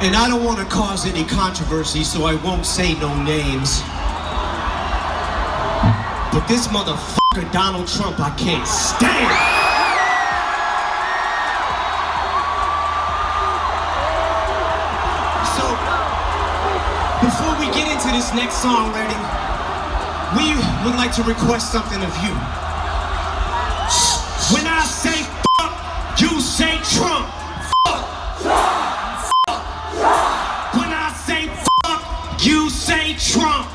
And I don't want to cause any controversy, so I won't say no names. But this motherfucker Donald Trump, I can't stand. So, before we get into this next song, Reid, we would like to request something of you. When I say fuck, you say Trump. When I say fuck, you say Trump.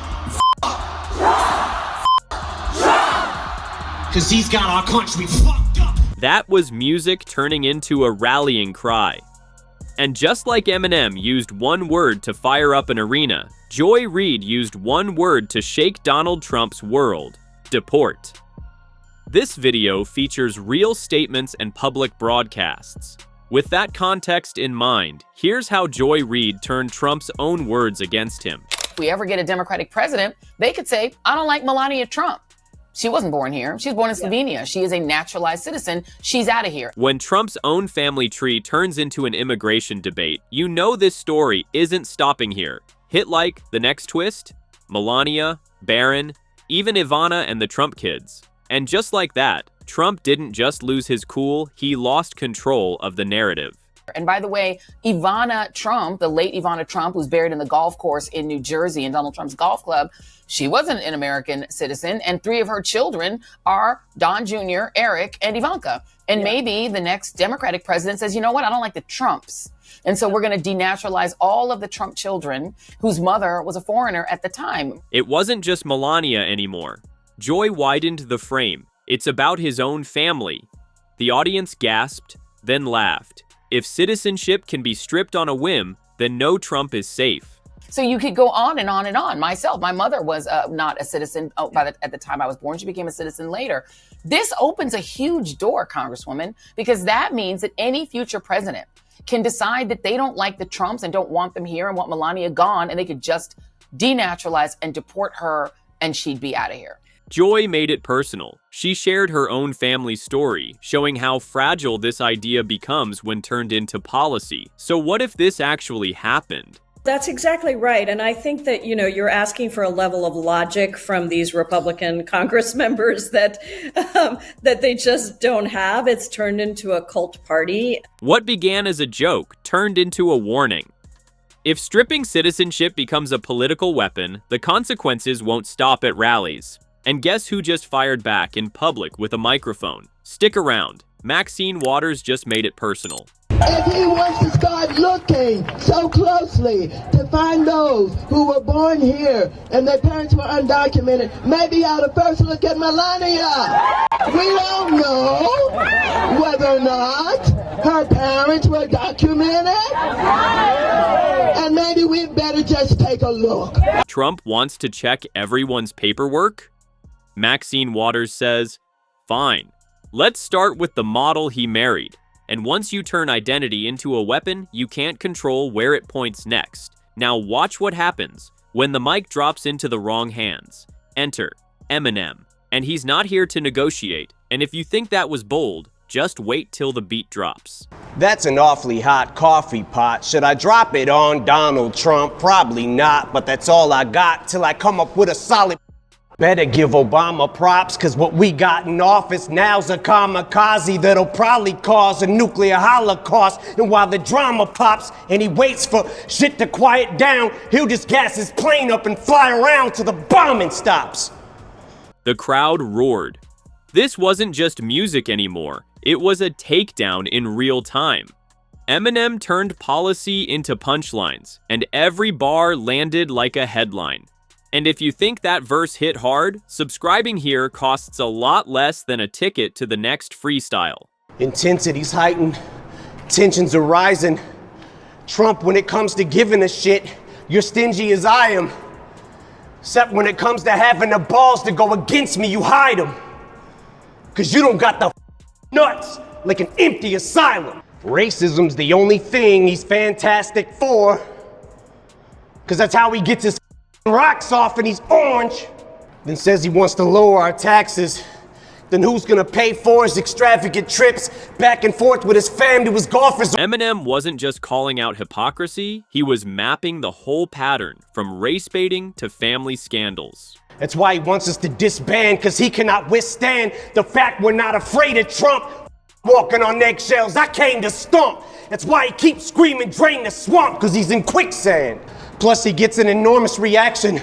Cause he's got our country fucked up. That was music turning into a rallying cry. And just like Eminem used one word to fire up an arena, Joy Reid used one word to shake Donald Trump's world: deport. This video features real statements and public broadcasts. With that context in mind, here's how Joy Reid turned Trump's own words against him. If we ever get a Democratic president, they could say, I don't like Melania Trump. She wasn't born here. She was born in Slovenia. She is a naturalized citizen. She's out of here. When Trump's own family tree turns into an immigration debate, you know this story isn't stopping here. Hit like the next twist, Melania, Barron, even Ivana and the Trump kids. And just like that, Trump didn't just lose his cool, he lost control of the narrative. And by the way, Ivana Trump, the late Ivana Trump, who's buried in the golf course in New Jersey in Donald Trump's golf club, she wasn't an American citizen, and 3 of her children are Don Jr., Eric, and Ivanka. And maybe the next Democratic president says, you know what, I don't like the Trumps. And so we're going to denaturalize all of the Trump children whose mother was a foreigner at the time. It wasn't just Melania anymore. Joy widened the frame. It's about his own family. The audience gasped, then laughed. If citizenship can be stripped on a whim, then no Trump is safe. So you could go on and on and on. Myself, my mother was not a citizen at the time I was born. She became a citizen later. This opens a huge door, Congresswoman, because that means that any future president can decide that they don't like the Trumps and don't want them here and want Melania gone, and they could just denaturalize and deport her, and she'd be out of here. Joy made it personal. She shared her own family story, showing how fragile this idea becomes when turned into policy. So what if this actually happened? That's exactly right. And I think that, you're asking for a level of logic from these Republican Congress members that they just don't have. It's turned into a cult party. What began as a joke turned into a warning. If stripping citizenship becomes a political weapon, the consequences won't stop at rallies. And guess who just fired back in public with a microphone? Stick around. Maxine Waters just made it personal. If he wants to start looking so closely to find those who were born here and their parents were undocumented, maybe he ought to first look at Melania. We don't know whether or not her parents were documented. And maybe we'd better just take a look. Trump wants to check everyone's paperwork? Maxine Waters says, fine. Let's start with the model he married. And once you turn identity into a weapon, you can't control where it points next. Now watch what happens when the mic drops into the wrong hands. Enter Eminem. And he's not here to negotiate. And if you think that was bold, just wait till the beat drops. That's an awfully hot coffee pot. Should I drop it on Donald Trump? Probably not, but that's all I got till I come up with a solid. Better give Obama props, cause what we got in office now's a kamikaze that'll probably cause a nuclear holocaust. And while the drama pops and he waits for shit to quiet down, he'll just gas his plane up and fly around till the bombing stops. The crowd roared. This wasn't just music anymore. It was a takedown in real time. Eminem turned policy into punchlines, and every bar landed like a headline. And if you think that verse hit hard, subscribing here costs a lot less than a ticket to the next freestyle. Intensity's heightened, tensions are rising. Trump, when it comes to giving a shit, you're stingy as I am. Except when it comes to having the balls to go against me, you hide them. Cause you don't got the nuts like an empty asylum. Racism's the only thing he's fantastic for. Cause that's how he gets his rocks off and he's orange. Then says he wants to lower our taxes. then who's gonna pay for his extravagant trips back and forth with his fam to his golfers? Eminem wasn't just calling out hypocrisy, he was mapping the whole pattern, from race baiting to family scandals. That's why he wants us to disband, cause he cannot withstand the fact we're not afraid of Trump. Walking on eggshells, I came to stomp. That's why he keeps screaming, drain the swamp, cause he's in quicksand. Plus he gets an enormous reaction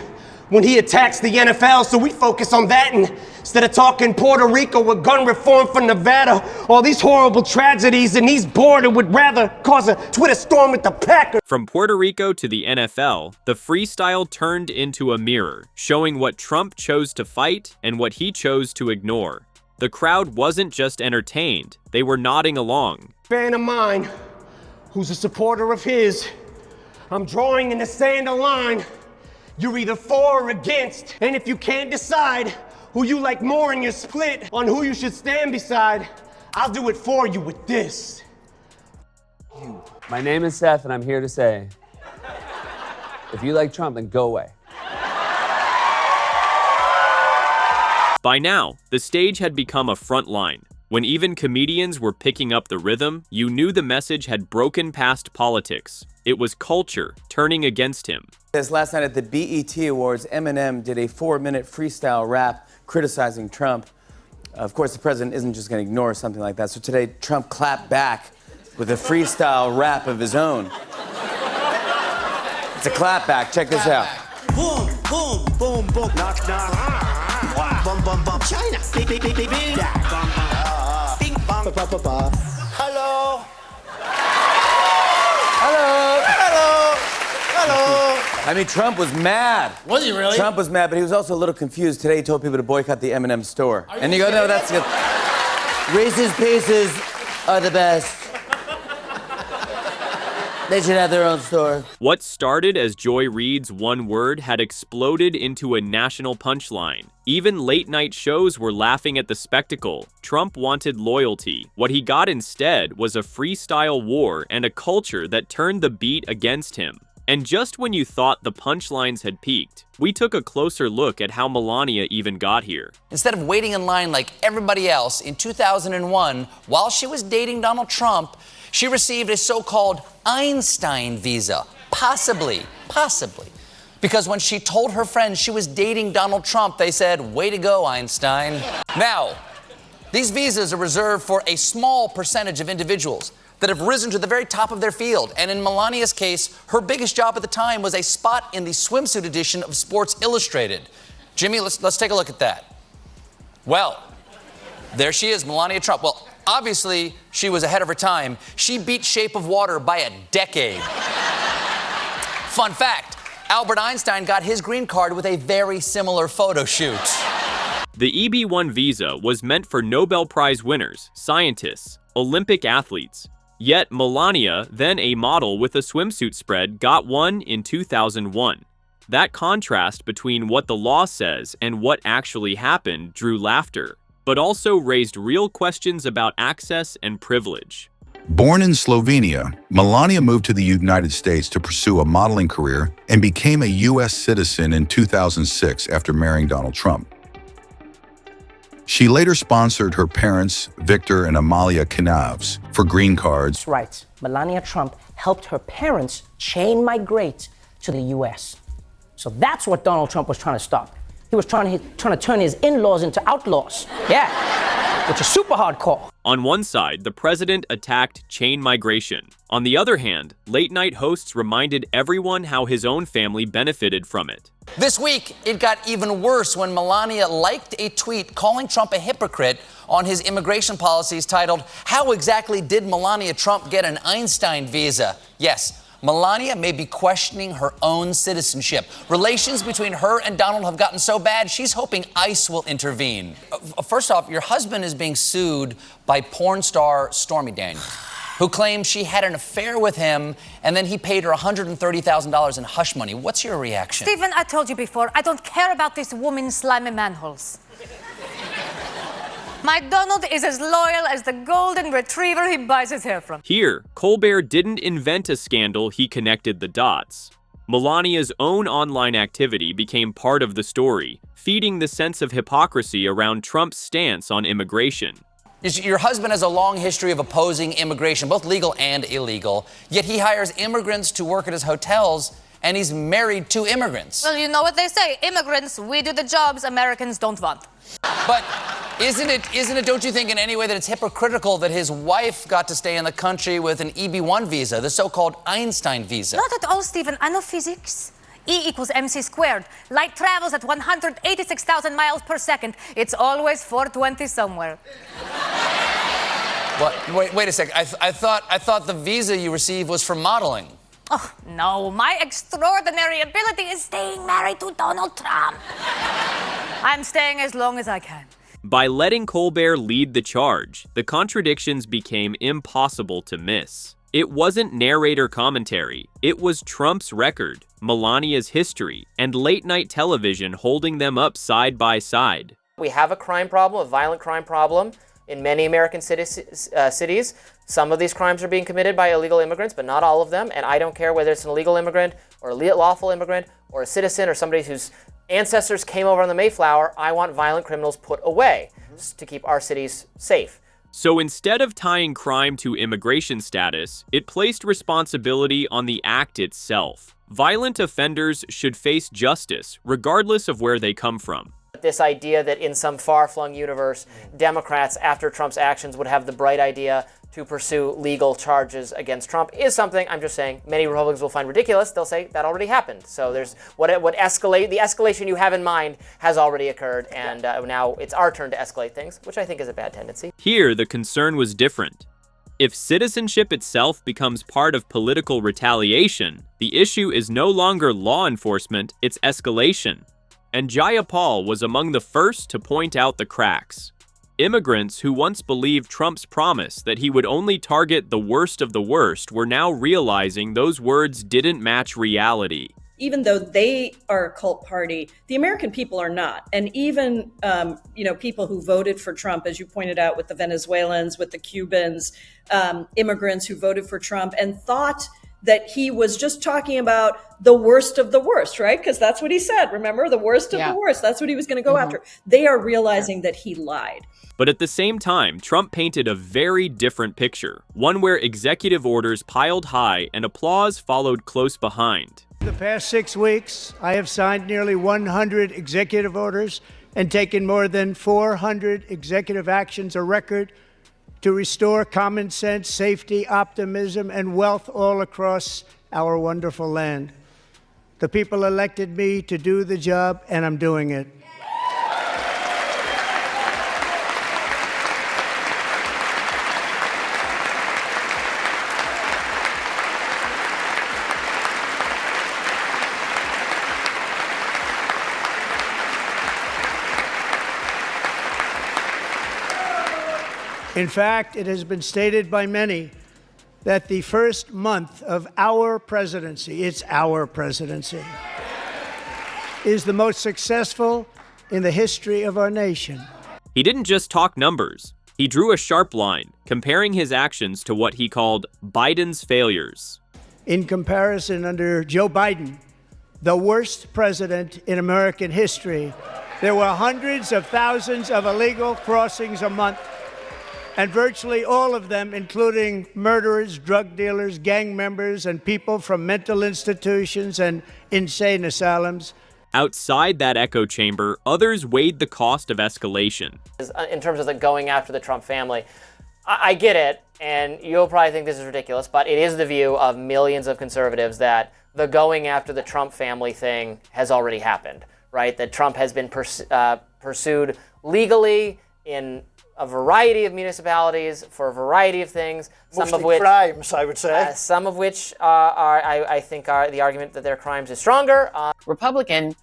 when he attacks the NFL, so we focus on that instead of talking Puerto Rico with gun reform for Nevada, all these horrible tragedies, and he's bored and would rather cause a Twitter storm with the Packers. From Puerto Rico to the NFL, the freestyle turned into a mirror, showing what Trump chose to fight and what he chose to ignore. The crowd wasn't just entertained, they were nodding along. Fan of mine, who's a supporter of his, I'm drawing in the sand a line. You're either for or against, and if you can't decide who you like more and you're split on who you should stand beside, I'll do it for you with this. My name is Seth, and I'm here to say, if you like Trump, then go away. By now, the stage had become a front line. When even comedians were picking up the rhythm, you knew the message had broken past politics. It was culture turning against him. Last night at the BET Awards, Eminem did a 4-minute freestyle rap criticizing Trump. Of course, the president isn't just going to ignore something like that. So today, Trump clapped back with a freestyle rap of his own. It's a clapback. Check this out. Boom, boom, boom, boom. Knock, knock. Bum, bum, bum. China. Beep, beep, beep, beep, beep. Bum, bum. Bing, bong. Ba, ba, ba. Hello. Hello. Hello. Hello. I mean, Trump was mad. Was he really? Trump was mad, but he was also a little confused. Today, he told people to boycott the Eminem store. And you go, no, that's good. Reese's Pieces are the best. They should have their own store. What started as Joy Reid's one word had exploded into a national punchline. Even late-night shows were laughing at the spectacle. Trump wanted loyalty. What he got instead was a freestyle war and a culture that turned the beat against him. And just when you thought the punchlines had peaked, we took a closer look at how Melania even got here. Instead of waiting in line like everybody else, in 2001, while she was dating Donald Trump, she received a so-called Einstein visa. Possibly. Because when she told her friends she was dating Donald Trump, they said, "Way to go, Einstein." Now, these visas are reserved for a small percentage of individuals that have risen to the very top of their field. And in Melania's case, her biggest job at the time was a spot in the swimsuit edition of Sports Illustrated. Jimmy, let's take a look at that. Well, there she is, Melania Trump. Well, obviously, she was ahead of her time. She beat Shape of Water by a decade. Fun fact, Albert Einstein got his green card with a very similar photo shoot. The EB-1 visa was meant for Nobel Prize winners, scientists, Olympic athletes. Yet Melania, then a model with a swimsuit spread, got one in 2001. That contrast between what the law says and what actually happened drew laughter, but also raised real questions about access and privilege. Born in Slovenia, Melania moved to the United States to pursue a modeling career and became a U.S. citizen in 2006 after marrying Donald Trump. She later sponsored her parents, Victor and Amalia Knavs, for green cards. That's right. Melania Trump helped her parents chain migrate to the U.S. So that's what Donald Trump was trying to stop. He was trying to turn his in-laws into outlaws. Yeah, which is super hardcore. On one side, the president attacked chain migration. On the other hand, late-night hosts reminded everyone how his own family benefited from it. This week, it got even worse when Melania liked a tweet calling Trump a hypocrite on his immigration policies titled, "How exactly did Melania Trump get an Einstein visa?" Yes, Melania may be questioning her own citizenship. Relations between her and Donald have gotten so bad, she's hoping ICE will intervene. First off, your husband is being sued by porn star Stormy Daniels, who claims she had an affair with him and then he paid her $130,000 in hush money. What's your reaction? Stephen, I told you before, I don't care about this woman's slimy manholes. My Donald is as loyal as the golden retriever he buys his hair from. Here, Colbert didn't invent a scandal, he connected the dots. Melania's own online activity became part of the story, feeding the sense of hypocrisy around Trump's stance on immigration. Your husband has a long history of opposing immigration, both legal and illegal, yet he hires immigrants to work at his hotels, and he's married to immigrants. Well, you know what they say, immigrants, we do the jobs Americans don't want. But isn't it, don't you think in any way that it's hypocritical that his wife got to stay in the country with an EB-1 visa, the so-called Einstein visa? Not at all, Stephen. I know physics. E equals mc squared. Light travels at 186,000 miles per second. It's always 420 somewhere. What? Wait a second. I thought the visa you received was for modeling. Oh, no. My extraordinary ability is staying married to Donald Trump. I'm staying as long as I can. By letting Colbert lead the charge, the contradictions became impossible to miss. It wasn't narrator commentary, it was Trump's record, Melania's history, and late-night television holding them up side by side. We have a crime problem, a violent crime problem, in many American cities. Some of these crimes are being committed by illegal immigrants, but not all of them, and I don't care whether it's an illegal immigrant, or a lawful immigrant, or a citizen, or somebody whose ancestors came over on the Mayflower. I want violent criminals put away to keep our cities safe. So instead of tying crime to immigration status, it placed responsibility on the act itself. Violent offenders should face justice, regardless of where they come from. This idea that in some far-flung universe, Democrats, after Trump's actions, would have the bright idea to pursue legal charges against Trump is something, I'm just saying, many Republicans will find ridiculous. They'll say that already happened. So there's the escalation you have in mind has already occurred, and now it's our turn to escalate things, which I think is a bad tendency. Here, the concern was different. If citizenship itself becomes part of political retaliation, the issue is no longer law enforcement, it's escalation. And Jayapal was among the first to point out the cracks. Immigrants who once believed Trump's promise that he would only target the worst of the worst were now realizing those words didn't match reality. Even though they are a cult party, the American people are not. And even, people who voted for Trump, as you pointed out, with the Venezuelans, with the Cubans, immigrants who voted for Trump and thought that he was just talking about the worst of the worst, right? Because that's what he said. Remember, the worst of the worst. That's what he was going to go after. They are realizing that he lied. But at the same time, Trump painted a very different picture, one where executive orders piled high and applause followed close behind. In the past 6 weeks, I have signed nearly 100 executive orders and taken more than 400 executive actions, a record, to restore common sense, safety, optimism, and wealth all across our wonderful land. The people elected me to do the job, and I'm doing it. In fact, it has been stated by many that the first month of our presidency, it's our presidency, is the most successful in the history of our nation. He didn't just talk numbers. He drew a sharp line, comparing his actions to what he called Biden's failures. In comparison, under Joe Biden, the worst president in American history, there were hundreds of thousands of illegal crossings a month, and virtually all of them, including murderers, drug dealers, gang members, and people from mental institutions and insane asylums. Outside that echo chamber, others weighed the cost of escalation. In terms of the going after the Trump family, I get it, and you'll probably think this is ridiculous, but it is the view of millions of conservatives that the going after the Trump family thing has already happened, right? That Trump has been pursued legally in a variety of municipalities for a variety of things. Mostly crimes, I would say. Some of which I think are the argument that their crimes is stronger. Republican,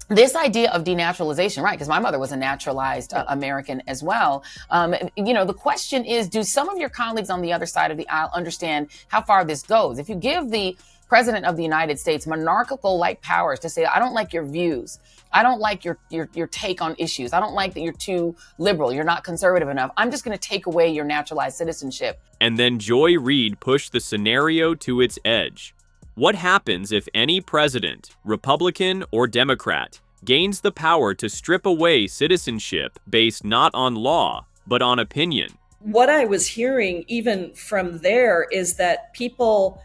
this idea of denaturalization, right? Because my mother was a naturalized American as well. The question is, do some of your colleagues on the other side of the aisle understand how far this goes? If you give the President of the United States monarchical-like powers to say, I don't like your views, I don't like your take on issues, I don't like that you're too liberal, you're not conservative enough, I'm just going to take away your naturalized citizenship. And then Joy Reid pushed the scenario to its edge. What happens if any president, Republican or Democrat, gains the power to strip away citizenship based not on law, but on opinion? What I was hearing even from there is that people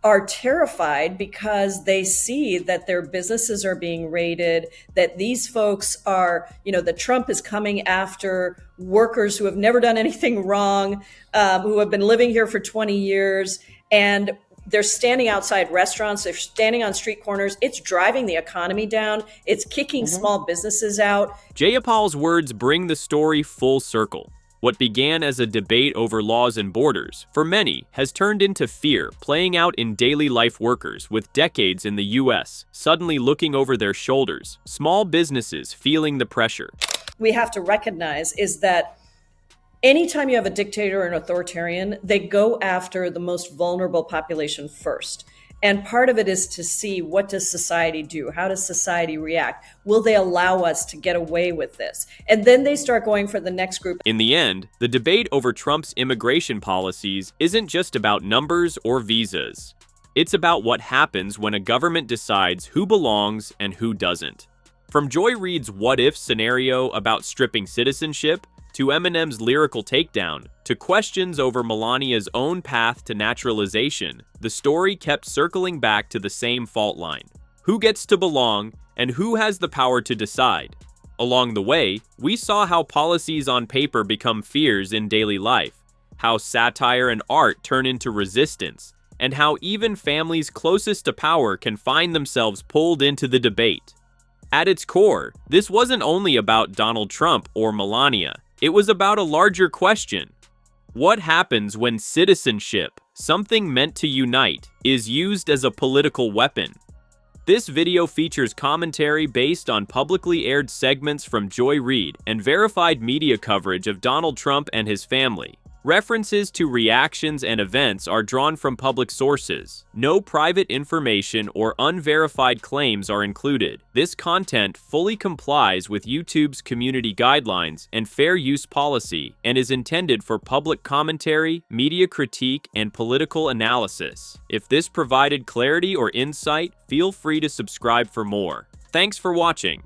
are terrified because they see that their businesses are being raided, that these folks are, that Trump is coming after workers who have never done anything wrong, who have been living here for 20 years, and they're standing outside restaurants, they're standing on street corners. It's driving the economy down. It's kicking small businesses out. Jayapal's words bring the story full circle. What began as a debate over laws and borders, for many, has turned into fear playing out in daily life. Workers with decades in the U.S. suddenly looking over their shoulders, small businesses feeling the pressure. We have to recognize is that anytime you have a dictator or an authoritarian, they go after the most vulnerable population first. And part of it is to see, what does society do? How does society react? Will they allow us to get away with this? And then they start going for the next group. In the end, the debate over Trump's immigration policies isn't just about numbers or visas. It's about what happens when a government decides who belongs and who doesn't. From Joy Reid's what-if scenario about stripping citizenship, to Eminem's lyrical takedown, to questions over Melania's own path to naturalization, the story kept circling back to the same fault line. Who gets to belong, and who has the power to decide? Along the way, we saw how policies on paper become fears in daily life, how satire and art turn into resistance, and how even families closest to power can find themselves pulled into the debate. At its core, this wasn't only about Donald Trump or Melania. It was about a larger question. What happens when citizenship, something meant to unite, is used as a political weapon? This video features commentary based on publicly aired segments from Joy Reid and verified media coverage of Donald Trump and his family. References to reactions and events are drawn from public sources. No private information or unverified claims are included. This content fully complies with YouTube's community guidelines and fair use policy and is intended for public commentary, media critique, and political analysis. If this provided clarity or insight, feel free to subscribe for more. Thanks for watching.